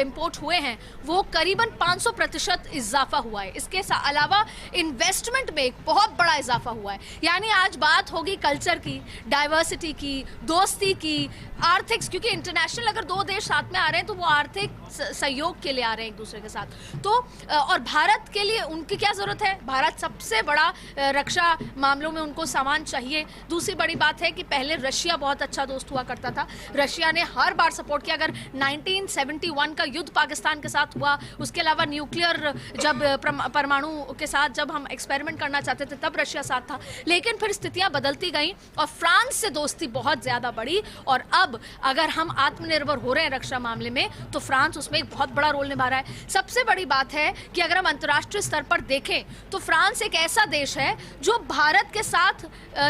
Speaker 6: इंपोर्ट हुए हैं, वो करीबन 500% इजाफा हुआ है। इसके अलावा इन्वेस्टमेंट में एक बहुत बड़ा इजाफा हुआ है। यानी आज बात होगी कल्चर की, डाइवर्सिटी की, दोस्ती की, आर्थिक, क्योंकि इंटरनेशनल अगर 2 देश साथ में आ रहे हैं तो वो आर्थिक सहयोग के लिए आ रहे हैं एक दूसरे के साथ। तो और भारत के लिए उनकी क्या जरूरत है? भारत सबसे बड़ा रक्षा मामलों में उनको सामान चाहिए। दूसरी बड़ी बात है कि पहले रशिया बहुत अच्छा दोस्त हुआ करता था, रशिया ने हर बार सपोर्ट किया। अगर 1971 का युद्ध पाकिस्तान के साथ हुआ, उसके अलावा न्यूक्लियर जब परमाणु के साथ जब हम एक्सपेरिमेंट करना चाहते थे तब रशिया साथ था, लेकिन फिर स्थितियां बदलती गई और फ्रांस से दोस्ती बहुत ज्यादा बढ़ी। और अब अगर हम आत्मनिर्भर हो रहे हैं रक्षा मामले में तो फ्रांस उसमें एक बहुत बड़ा रोल निभा रहा है। सबसे बड़ी बात है कि अगर हम अंतर्राष्ट्रीय स्तर पर देखें तो फ्रांस एक ऐसा देश है जो भारत के साथ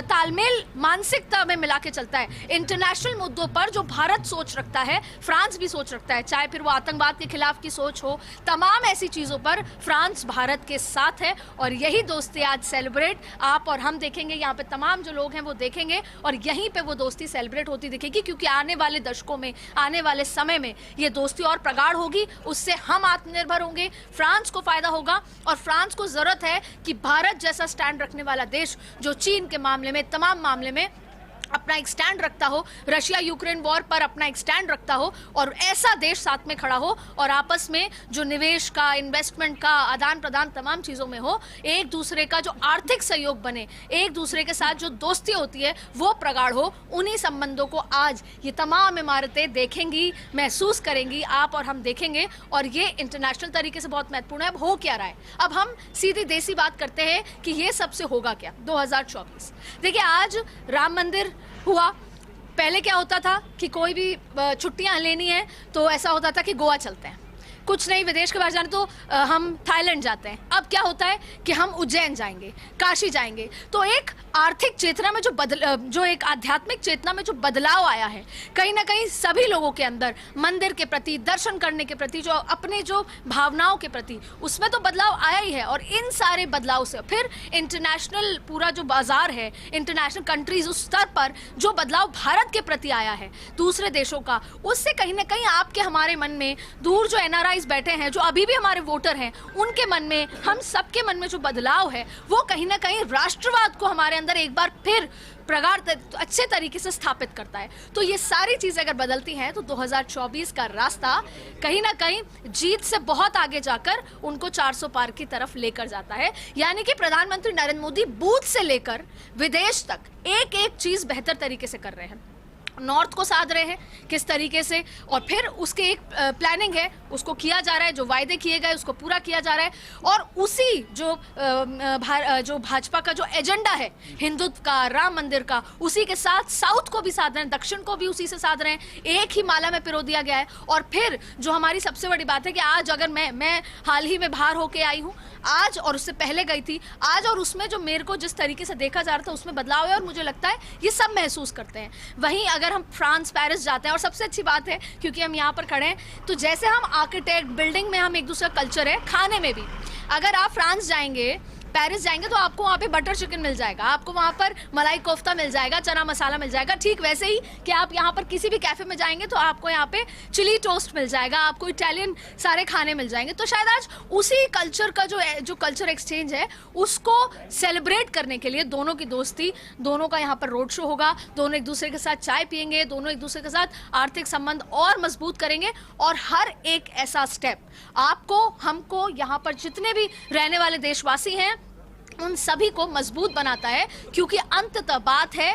Speaker 6: तालमेल मानसिकता में मिला के चलता है। इंटरनेशनल मुद्दों पर जो भारत सोच रखता है, फ्रांस भी सोच रखता है, चाहे फिर वो आतंकवाद के खिलाफ की सोच हो, तमाम ऐसी चीजों पर फ्रांस भारत के साथ है। और यही दोस्ती आज सेलिब्रेट आप और हम देखेंगे, यहाँ पे तमाम जो लोग हैं वो देखेंगे, और यहीं पे वो दोस्ती सेलिब्रेट होती दिखेगी, क्योंकि आने वाले दशकों में, आने वाले समय में ये दोस्ती और प्रगाढ़ होगी। उससे हम आत्मनिर्भर होंगे, फ्रांस को फायदा होगा, और फ्रांस को जरूरत है कि भारत जैसा स्टैंड रखने वाला देश जो चीन के मामले में, तमाम मामले में अपना एक स्टैंड रखता हो, रशिया यूक्रेन वॉर पर अपना एक स्टैंड रखता हो, और ऐसा देश साथ में खड़ा हो, और आपस में जो निवेश का, इन्वेस्टमेंट का आदान प्रदान तमाम चीज़ों में हो, एक दूसरे का जो आर्थिक सहयोग बने, एक दूसरे के साथ जो दोस्ती होती है वो प्रगाढ़ हो। उन्हीं संबंधों को आज ये तमाम इमारतें देखेंगी, महसूस करेंगी, आप और हम देखेंगे, और ये इंटरनेशनल तरीके से बहुत महत्वपूर्ण है। अब हो क्या रहा है? अब हम सीधी देसी बात करते हैं कि ये सबसे होगा क्या 2024। देखिए, आज राम मंदिर हुआ, पहले क्या होता था कि कोई भी छुट्टियां लेनी है तो ऐसा होता था कि गोवा चलते हैं, कुछ नहीं विदेश के बाहर जाने तो हम थाईलैंड जाते हैं। अब क्या होता है कि हम उज्जैन जाएंगे, काशी जाएंगे। तो एक आर्थिक चेतना में जो एक आध्यात्मिक चेतना में जो बदलाव आया है, कहीं ना कहीं सभी लोगों के अंदर मंदिर के प्रति, दर्शन करने के प्रति, जो अपने जो भावनाओं के प्रति, उसमें तो बदलाव आया ही है। और इन सारे बदलाव से फिर इंटरनेशनल पूरा जो बाजार है, इंटरनेशनल कंट्रीज, उस स्तर पर जो बदलाव भारत के प्रति आया है दूसरे देशों का, उससे कहीं ना कहीं आपके हमारे मन में दूर जो NRI ऑर्गेनाइज बैठे हैं, जो अभी भी हमारे वोटर हैं, उनके मन में, हम सबके मन में जो बदलाव है वो कहीं ना कहीं राष्ट्रवाद को हमारे अंदर एक बार फिर प्रगाढ़ अच्छे तरीके से स्थापित करता है। तो ये सारी चीजें अगर बदलती हैं तो 2024 का रास्ता कहीं ना कहीं जीत से बहुत आगे जाकर उनको 400 पार की तरफ लेकर जाता है। यानी कि प्रधानमंत्री नरेंद्र मोदी बूथ से लेकर विदेश तक एक एक चीज बेहतर तरीके से कर रहे हैं, नॉर्थ को साध रहे हैं किस तरीके से, और फिर उसके एक प्लानिंग है, उसको किया जा रहा है, जो वायदे किए गए उसको पूरा किया जा रहा है। और उसी जो भाजपा का जो एजेंडा है हिंदुत्व का, राम मंदिर का, उसी के साथ साउथ को भी साध रहे हैं, दक्षिण को भी उसी से साध रहे हैं, एक ही माला में पिरो दिया गया है। और फिर जो हमारी सबसे बड़ी बात है कि आज अगर मैं हाल ही में बाहर होके आई हूँ, आज और उससे पहले गई थी, आज और उसमें जो मेरे को जिस तरीके से देखा जा रहा था उसमें बदलाव है, और मुझे लगता है ये सब महसूस करते हैं। वहीं अगर हम फ्रांस, पेरिस जाते हैं, और सबसे अच्छी बात है क्योंकि हम यहाँ पर खड़े हैं, तो जैसे हम आर्किटेक्ट, बिल्डिंग में हम एक दूसरा कल्चर है, खाने में भी अगर आप फ्रांस जाएंगे, पेरिस जाएंगे तो आपको वहाँ पे बटर चिकन मिल जाएगा, आपको वहाँ पर मलाई कोफ्ता मिल जाएगा, चना मसाला मिल जाएगा। ठीक वैसे ही कि आप यहाँ पर किसी भी कैफे में जाएंगे तो आपको यहाँ पे चिली टोस्ट मिल जाएगा, आपको इटालियन सारे खाने मिल जाएंगे। तो शायद आज उसी कल्चर का जो कल्चर एक्सचेंज है उसको सेलिब्रेट करने के लिए दोनों की दोस्ती, दोनों का यहाँ पर रोड शो होगा, दोनों एक दूसरे के साथ चाय पियेंगे, दोनों एक दूसरे के साथ आर्थिक संबंध और मजबूत करेंगे। और हर एक ऐसा स्टेप आपको, हमको, यहाँ पर जितने भी रहने वाले देशवासी हैं उन सभी को मजबूत बनाता है, क्योंकि अंततः बात है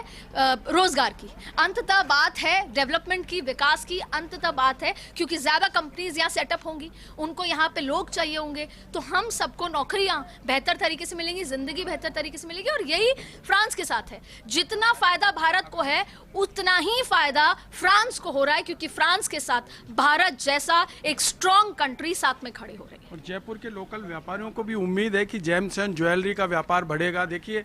Speaker 6: रोजगार की, अंततः बात है डेवलपमेंट की, विकास की, अंततः बात है क्योंकि ज्यादा कंपनीज यहाँ सेटअप होंगी, उनको यहाँ पे लोग चाहिए होंगे, तो हम सबको नौकरियां बेहतर तरीके से मिलेंगी, जिंदगी बेहतर तरीके से मिलेगी। और यही फ्रांस के साथ है, जितना फायदा भारत को है उतना ही फायदा फ्रांस को हो रहा है, क्योंकि फ्रांस के साथ भारत जैसा एक स्ट्रॉन्ग कंट्री साथ में खड़ी हो रही है।
Speaker 4: और जयपुर के लोकल व्यापारियों को भी उम्मीद है कि जेम्स एंड ज्वेलरी का व्यापार बढ़ेगा। देखिए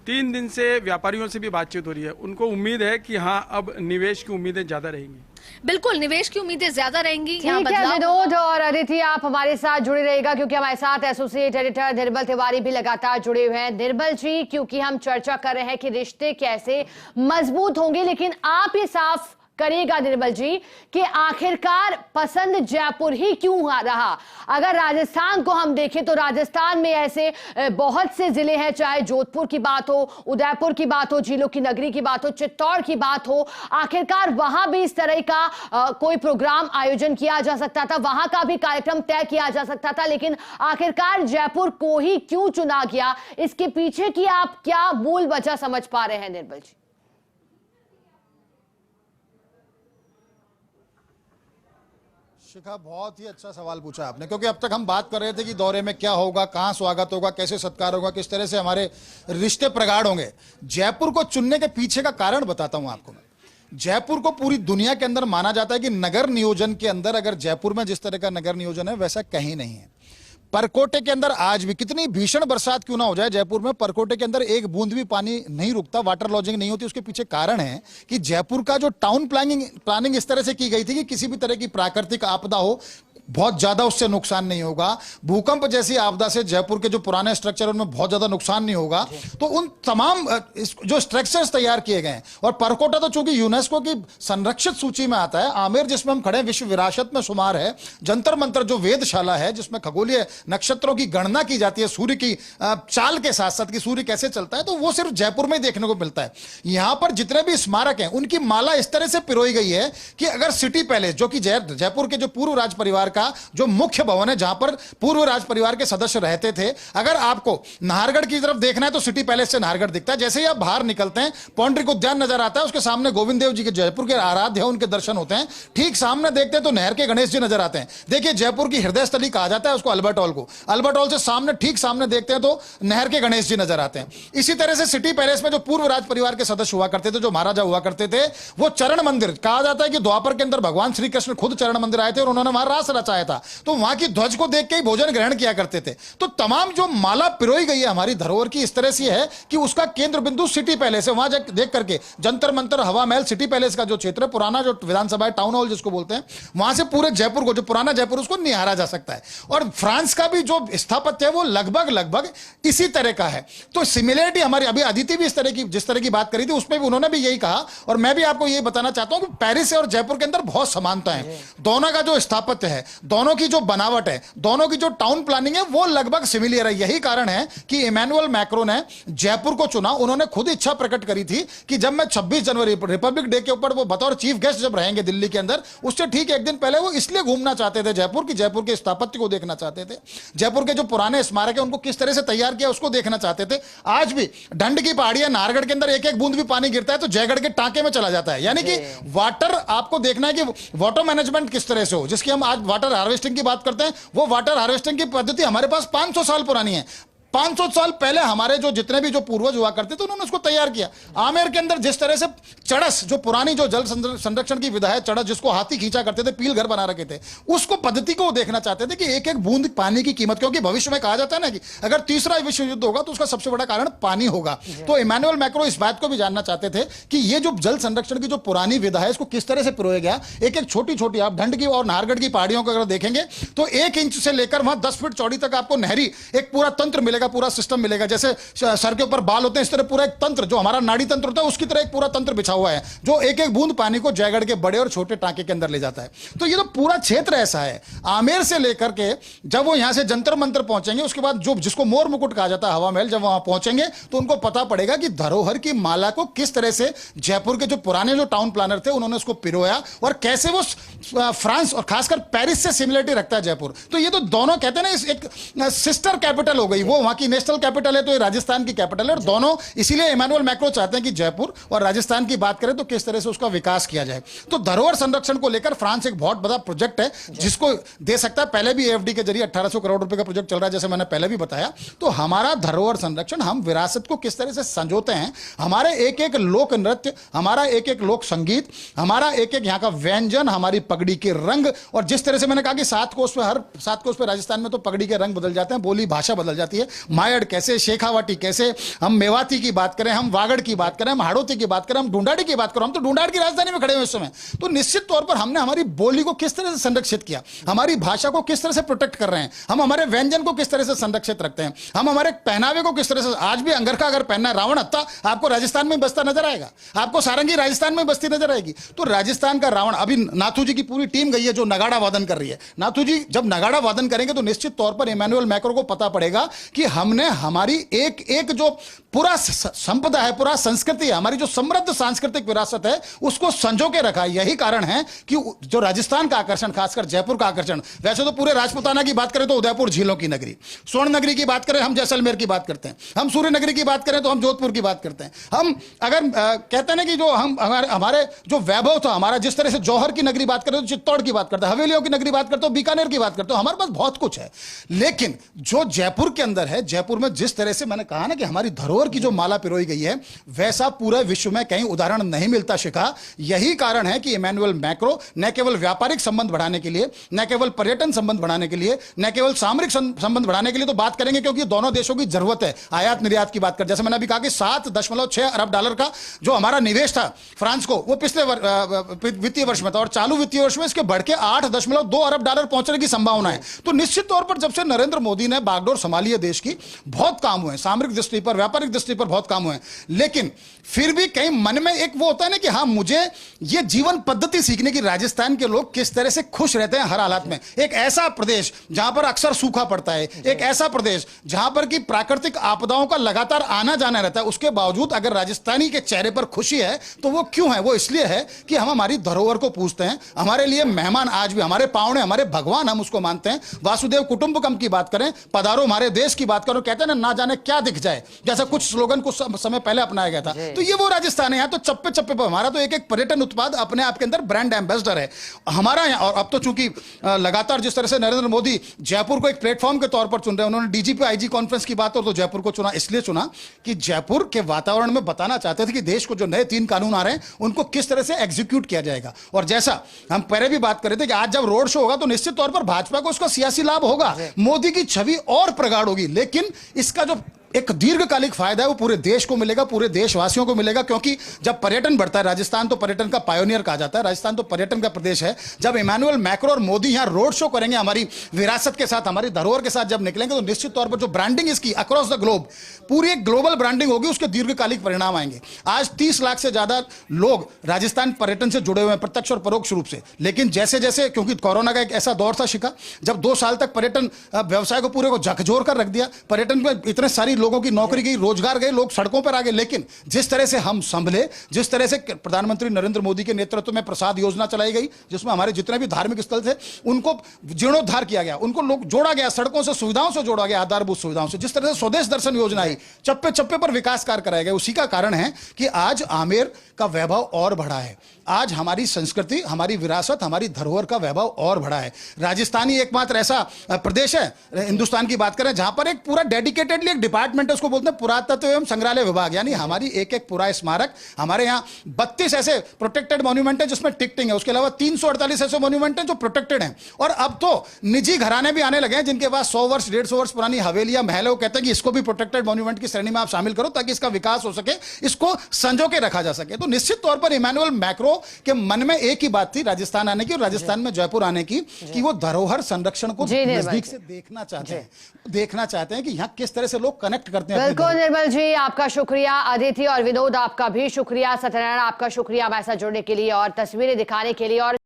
Speaker 4: 3 दिन से व्यापारियों से भी बातचीत हो रही है, उनको उम्मीद है कि हाँ अब निवेश की उम्मीदें ज्यादा रहेंगी।
Speaker 6: बिल्कुल, निवेश की उम्मीदें ज्यादा रहेंगी।
Speaker 3: ठीक है विनोद और अदिति, आप हमारे साथ जुड़े रहेगा क्योंकि हमारे साथ एसोसिएट एडिटर निर्मल तिवारी भी लगातार जुड़े हुए हैं। निर्मल जी, क्योंकि हम चर्चा कर रहे हैं कि रिश्ते कैसे मजबूत होंगे, लेकिन आप ये साफ करिएगा निर्मल जी कि आखिरकार पसंद जयपुर ही क्यों रहा। अगर राजस्थान को हम देखें तो राजस्थान में ऐसे बहुत से जिले हैं, चाहे जोधपुर की बात हो, उदयपुर की बात हो, झीलों की नगरी की बात हो, चित्तौड़ की बात हो, आखिरकार वहां भी इस तरह का कोई प्रोग्राम आयोजन किया जा सकता था, वहां का भी कार्यक्रम तय किया जा सकता था, लेकिन आखिरकार जयपुर को ही क्यों चुना गया, इसके पीछे की आप क्या मूल वजह समझ पा रहे हैं निर्मल जी?
Speaker 2: शिखा, बहुत ही अच्छा सवाल पूछा आपने, क्योंकि अब तक हम बात कर रहे थे कि दौरे में क्या होगा, कहां स्वागत होगा, कैसे सत्कार होगा, किस तरह से हमारे रिश्ते प्रगाढ़ होंगे। जयपुर को चुनने के पीछे का कारण बताता हूं आपको मैं। जयपुर को पूरी दुनिया के अंदर माना जाता है कि नगर नियोजन के अंदर अगर जयपुर में जिस तरह का नगर नियोजन है वैसा कहीं नहीं है। परकोटे के अंदर आज भी कितनी भीषण बरसात क्यों ना हो जाए, जयपुर में परकोटे के अंदर एक बूंद भी पानी नहीं रुकता, वाटर लॉजिंग नहीं होती। उसके पीछे कारण है कि जयपुर का जो टाउन प्लानिंग इस तरह से की गई थी कि किसी भी तरह की प्राकृतिक आपदा हो, बहुत ज्यादा उससे नुकसान नहीं होगा। भूकंप जैसी आपदा से जयपुर के जो पुराने स्ट्रक्चर उनमें बहुत ज्यादा नुकसान नहीं होगा। तो उन तमाम जो स्ट्रक्चर्स तैयार किए गए हैं, और परकोटा तो चूंकि यूनेस्को की संरक्षित सूची में आता है, आमेर जिसमें हम खड़े हैं विश्व विरासत में शुमार है, जंतर मंतर जो वेदशाला है जिसमें खगोलीय नक्षत्रों की गणना की जाती है, सूर्य की चाल के साथ साथ कि सूर्य कैसे चलता है, तो वो सिर्फ जयपुर में ही देखने को मिलता है। यहां पर जितने भी स्मारक हैं उनकी माला इस तरह से पिरोई गई है कि अगर सिटी पैलेस, जो कि जयपुर के जो पूर्व राज परिवार का जो मुख्य भवन है जहां पर पूर्व राज परिवार के सदस्य रहते थे, अगर आपको नाहरगढ़ की तरफ देखना है तो सिटी पैलेस से नाहरगढ़ दिखता है। जैसे ही आप बाहर निकलते हैं पौंड्रिक उद्यान नजर आता है, उसके सामने गोविंद देव जी के जयपुर के आराध्य है, उनके दर्शन होते हैं। ठीक सामने देखते हैं तो नहर के गणेश जी नजर आते हैं। देखिए जयपुर की हृदय स्थली कहा जाता है उसको अल्बर्ट हॉल को। अल्बर्ट हॉल से सामने ठीक सामने देखते हैं तो नहर के गणेश जी नजर आते हैं। इसी तरह से सिटी पैलेस में जो पूर्व राज परिवार के सदस्य हुआ करते थे, जो महाराजा हुआ करते थे, वो चरण मंदिर कहा जाता है कि द्वापर के अंदर भगवान श्री कृष्ण खुद चरण मंदिर आए थे और उन्होंने वहां रास रचाया था, तो वहां की ध्वज को देख के ही भोजन ग्रहण किया करते थे। तो तमाम जो माला पिरोई गई है हमारी धरोहर की इस तरह से है कि उसका केंद्र बिंदु सिटी पैलेस है। वहां देख करके जंतर मंतर, हवा महल, सिटी पैलेस का जो क्षेत्र है, पुराना जो विधानसभा है, टाउन हॉल जिसको बोलते हैं, वहां से पूरे जयपुर को, जो पुराना जयपुर, उसको निहारा जा सकता है। और फ्रांस का भी जो स्थापत्य है वो लगभग इसी तरह का है। तो सिमिलरिटी हमारी, अभी अदिति भी इस तरह की, जिस तरह की बात करी थी उसमें भी उन्होंने भी यही कहा, और मैं भी आपको यही बताना चाहता हूं कि पेरिस और जयपुर के अंदर बहुत समानता है। दोनों का जो स्थापत्य है है, दोनों की जो बनावट है, दोनों की जो टाउन प्लानिंग है वो लगभग सिमिलर है। यही कारण है कि इमैनुअल मैक्रो ने जयपुर को चुना। उन्होंने खुद इच्छा प्रकट करी थी कि जब मैं 26 जनवरी रिपब्लिक डे के ऊपर वो बतौर चीफ गेस्ट जब रहेंगे दिल्ली के अंदर, उससे ठीक एक दिन पहले वो इसलिए घूमना चाहते थे जयपुर की, जयपुर के स्थापत्य को देखना चाहते थे, जयपुर के जो पुराने स्मारक है उनको किस तरह से तैयार किया उसको देखना चाहते थे। आज भी ढंड की पहाड़ियां, नाहरगढ़ के अंदर एक एक बूंद भी पानी गिरता है तो जयगढ़ के टांके में चला जाता है। यानी कि वाटर आपको देखना है कि वाटर मैनेजमेंट किस तरह से हो, जिसकी हम आज वाटर हार्वेस्टिंग की बात करते हैं, वो वाटर हार्वेस्टिंग की पद्धति हमारे पास 500 साल पुरानी है। 500 साल पहले हमारे जो जितने भी जो पूर्वज हुआ करते थे उन्होंने उसको तैयार किया। आमेर के अंदर जिस तरह से चड़स, जो पुरानी जो जल संरक्षण की विधा है, चड़स जिसको हाथी खींचा करते थे, पील घर बना रखे थे, उसको पद्धति को देखना चाहते थे कि एक एक बूंद पानी की कीमत, क्योंकि भविष्य में कहा जाता है ना कि अगर तीसरा विश्व युद्ध होगा तो उसका सबसे बड़ा कारण पानी होगा। तो इमैनुअल मैक्रो इस बात को भी जानना चाहते थे कि ये जो जल संरक्षण की जो पुरानी विधा है इसको किस तरह से पिरोया गया। एक एक छोटी छोटी, आप ढंड की और नाहरगढ़ की पहाड़ियों को अगर देखेंगे तो 1 इंच से लेकर वहां 10 फीट चौड़ी तक आपको नहरी एक पूरा तंत्र मिलेगा, पूरा सिस्टम मिलेगा। जैसे सर के ऊपर बाल होते हैं इस तरह पूरा एक तंत्र, जो हमारा नाड़ी तंत्र होता है उसकी तरह एक पूरा तंत्र बिछा हुआ है, जो एक एक बूंद पानी को जयगढ़ के बड़े और छोटे टांके के अंदर ले जाता है। तो ये तो पूरा क्षेत्र ऐसा है, आमेर से लेकर के जब वो यहां से जंतर मंतर पहुंचेंगे, उसके बाद जो जिसको मोर मुकुट कहा जाता है हवा महल, जब वहां पहुंचेंगे तो उनको पता पड़ेगा कि धरोहर की माला को किस तरह से जयपुर के जो पुराने जो टाउन प्लानर थे उन्होंने उसको पिरोया और कैसे वो फ्रांस और खासकर पेरिस से सिमिलरिटी रखता है जयपुर। तो ये तो दोनों कहते हैं ना, एक सिस्टर कैपिटल हो गई, वो वहां की नेशनल कैपिटल है तो ये राजस्थान की कैपिटल है, और दोनों इसीलिए इमैनुअल मैक्रो चाहते हैं कि जयपुर और राजस्थान की बात करें तो किस तरह से उसका विकास किया जाए। तो धरोहर संरक्षण को लेकर फ्रांस एक बहुत बड़ा प्रोजेक्ट है जिसको दे सकता है। पहले भी एफडी के जरिए 1800 करोड़ रुपए का प्रोजेक्ट चल रहा है, जैसे मैंने पहले भी बताया। तो हमारा धरोहर संरक्षण, हम विरासत को किस तरह से संजोते हैं, हमारे एक एक लोक नृत्य, हमारा एक एक लोक संगीत, हमारा एक एक यहाँ का व्यंजन, हमारी पगड़ी के रंग, और जिस तरह से मैंने कहा कि 7 कोस पे, हर 7 कोस पे राजस्थान में तो पगड़ी के रंग बदल जाते हैं, बोली भाषा बदल जाती है। मायड़ कैसे, शेखावाटी कैसे, हम मेवाती की बात करें, हम वागड़ की बात करें, हम हाड़ौती की बात करें, हम ढूंढाड़ी की बात करें, हम तो ढूंढाड़ की राजधानी में खड़े हुए इस समय। तो निश्चित तौर पर हमने हमारी बोली को किस तरह से संरक्षित किया, हमारी भाषा को किस तरह से प्रोटेक्ट कर रहे हैं, हम हमारे व्यंजन को किस तरह से संरक्षित रखते हैं, हम हमारे पहनावे को किस तरह से, आज भी अंगरखा अगर पहनना है, रावण हत्ता आपको राजस्थान में बसता नजर आएगा, आपको सारंगी राजस्थान में बसती नजर आएगी। तो राजस्थान का रावण, अभी नाथू जी की पूरी टीम गई है जो नगाड़ा वादन कर रही है। नाथू जी जब नगाड़ा वादन करेंगे तो निश्चित तौर पर इमैनुअल मैक्रो को पता पड़ेगा कि हमने हमारी एक एक जो पूरा संपदा है, पूरा संस्कृति है, हमारी जो समृद्ध सांस्कृतिक विरासत है उसको संजो के रखा है। यही कारण है कि जो राजस्थान का आकर्षण, खासकर जयपुर का आकर्षण, वैसे तो पूरे राजपुताना की बात करें तो उदयपुर झीलों की नगरी, स्वर्ण नगरी की बात करें हम जैसलमेर की बात करते हैं, हम सूर्य नगरी की बात करें तो हम जोधपुर की बात करते हैं। हम अगर कहते हैं ना कि जो हम हमारे जो वैभव था हमारा, जिस तरह से जौहर की नगरी बात करें तो चित्तौड़ की बात करते हैं, हवेलियों की नगरी बात करते हो, बीकानेर की बात करते हो, हमारे पास बहुत कुछ है। लेकिन जो जयपुर के अंदर है, जयपुर में जिस तरह से मैंने कहा ना कि हमारी धरोहर की जो माला पिरोई गई है, वैसा पूरे विश्व में कहीं उदाहरण नहीं मिलता शिखा। यही कारण है कि इमैनुअल मैक्रो न केवल व्यापारिक संबंध बढ़ाने के लिए, न केवल पर्यटन संबंध बढ़ाने के लिए, न केवल सामरिक संबंध बढ़ाने के लिए तो बात करेंगे, क्योंकि दोनों देशों की जरूरत है। आयात निर्यात की बात कर, जैसे मैंने अभी कहा कि 7.6 अरब डॉलर का जो हमारा निवेश था फ्रांस को, वो पिछले वित्तीय वर्ष में था, और चालू वित्तीय वर्ष में इसके बढ़ के 8.2 अरब डॉलर पहुंचने की संभावना है। तो निश्चित तौर पर जब से नरेंद्र मोदी ने बागडोर संभाली है देश की, बहुत काम हुए, सामरिक दृष्टि पर, व्यापारिक दृष्टि पर बहुत काम हुए। लेकिन फिर भी कहीं मन में एक वो होता है ना कि हाँ, मुझे ये जीवन पद्धति सीखने की, राजस्थान के लोग किस तरह से खुश रहते हैं हर हालात में। एक ऐसा प्रदेश जहां पर अक्सर सूखा पड़ता है, एक ऐसा प्रदेश जहां पर की प्राकृतिक आपदाओं का लगातार आना जाना रहता है, उसके बावजूद अगर राजस्थानी के चेहरे पर खुशी है तो वो क्यों है? वो इसलिए है कि हम हमारी धरोहर को पूछते हैं। हमारे लिए मेहमान आज भी हमारे पावने, हमारे भगवान, हम उसको मानते हैं। वासुदेव कुटुंबकम की बात करें, पधारो हमारे देश की बात करो, कहते हैं ना जाने क्या दिख जाए, जैसा कुछ स्लोगन कुछ समय पहले अपनाया गया था। तो ये वो राजस्थान है। यहाँ तो चप्पे चप्पे पर हमारा तो एक एक पर्यटन उत्पाद अपने आप के अंदर ब्रांड एम्बेसडर है हमारा यहाँ। और अब तो चूंकि लगातार जिस तरह से नरेंद्र मोदी जयपुर को एक प्लेटफॉर्म के तौर पर चुन रहे हैं, उन्होंने डीजीपी आईजी कॉन्फ्रेंस की बात हो तो जयपुर को चुना, इसलिए चुना कि जयपुर के वातावरण में बताना चाहते थे कि देश को जो नए 3 कानून आ रहे हैं उनको किस तरह से एग्जीक्यूट किया जाएगा। और जैसा हम पहले भी बात कर रहे थे कि आज जब रोड शो होगा तो निश्चित तौर पर भाजपा को उसका सियासी लाभ होगा, मोदी की छवि और प्रगाढ़ होगी। लेकिन इसका जो एक दीर्घकालिक फायदा है वो पूरे देश को मिलेगा, पूरे देशवासियों को मिलेगा, क्योंकि जब पर्यटन बढ़ता है, राजस्थान तो पर्यटन का पायोनियर कहा जाता है, राजस्थान तो पर्यटन का प्रदेश है। जब इमैनुअल मैक्रो और मोदी यहाँ रोड शो करेंगे, हमारी विरासत के साथ, हमारी धरोहर के साथ जब निकलेंगे, तो निश्चित तौर पर जो ब्रांडिंग इसकी अक्रॉस द ग्लोब, पूरी एक ग्लोबल ब्रांडिंग होगी, उसके दीर्घकालिक परिणाम आएंगे। आज 30 लाख से ज्यादा लोग राजस्थान पर्यटन से जुड़े हुए हैं, प्रत्यक्ष और परोक्ष रूप से। लेकिन जैसे जैसे, क्योंकि कोरोना का एक ऐसा दौर था शिखा, जब 2 साल तक पर्यटन व्यवसाय को पूरे को झकझोर कर रख दिया, पर्यटन में इतने सारी लोगों की नौकरी गई, रोजगार गए, लोग सड़कों पर आ गए। लेकिन जिस तरह से हम संभले, जिस तरह से प्रधानमंत्री नरेंद्र मोदी के नेतृत्व में प्रसाद योजना चलाई गई, जिसमें हमारे जितने भी धार्मिक स्थल थे उनको जीर्णोद्धार किया गया, उनको लोग जोड़ा गया, सड़कों से, सुविधाओं से जोड़ा गया, आधारभूत सुविधाओं से, जिस तरह से स्वदेश दर्शन योजना आई, चप्पे चप्पे पर विकास कार्य कराए गए, उसी का कारण है कि आज आमेर का वैभव और बढ़ा है। आज हमारी संस्कृति, हमारी विरासत, हमारी धरोहर का वैभव और बढ़ा है। राजस्थानी एकमात्र ऐसा प्रदेश है, हिंदुस्तान की बात करें, जहां पर एक पूरा डेडिकेटेडली एक डिपार्टमेंट है, उसको बोलते हैं पुरातत्व एवं संग्रहालय विभाग। यानी हमारी एक एक पुरा स्मारक, हमारे यहाँ 32 ऐसे प्रोटेक्टेड मॉन्यूमेंट है जिसमें टिकटिंग है, उसके अलावा 348 ऐसे मॉन्यूमेंट हैं जो प्रोटेक्टेड हैं। और अब तो निजी घराने भी आने लगे हैं जिनके पास 100 वर्ष 150 वर्ष पुरानी हवेलियां, महल, वो कहते हैं कि इसको भी प्रोटेक्टेड मॉन्यूमेंट की श्रेणी में आप शामिल करो ताकि इसका विकास हो सके, इसको संजो के रखा जा सके। तो निश्चित तौर पर इमैनुअल मैक्रो के मन में एक ही बात थी राजस्थान आने की, और राजस्थान में जयपुर आने की, कि वो धरोहर संरक्षण को नजदीक से देखना चाहते हैं कि यहाँ किस तरह से लोग कनेक्ट करते हैं।
Speaker 3: बिल्कुल निर्मल जी, आपका शुक्रिया। अदिति और विनोद, आपका भी शुक्रिया। सत्यनारायण, आपका शुक्रिया हमारे साथ जुड़ने के लिए और तस्वीरें दिखाने के लिए। और